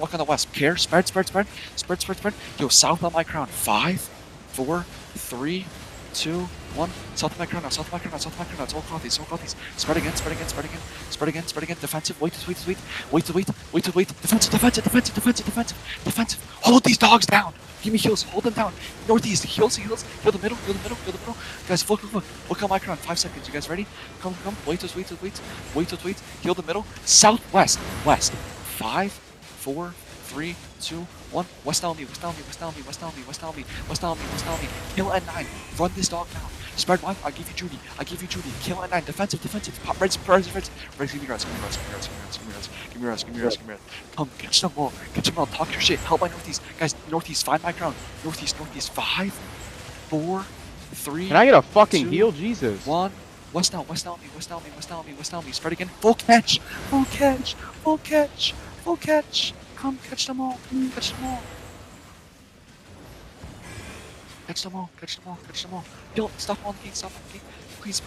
Look on the west. Care. Spread. Yo, south on my crown. 5, 4, 3, 2, 1. South of my crown now. It's all clothies. Spread again. Defensive. Wait. Defensive. Hold these dogs down. Give me heals. Hold them down. Northeast. Heals. Heal the middle. Guys, look. Look on my crown. 5 seconds. You guys ready? Come. Wait. Heal the middle. Southwest. West. 5, 4, 3, 2, 1. West on me. Kill N9. Run this dog down. Spread one. I give you Judy. Kill N9. Defensive. Pop Reds. Give me rest. Come, catch them all. Talk your shit. Help my northeast. Guys, northeast. Find my crown. Northeast. 5, 4, 3. Can I get a fucking heal? Jesus. 1. West down me. Spread again. Full catch. Come, catch them all. Catch them all. Yo, stop on the gate. Please.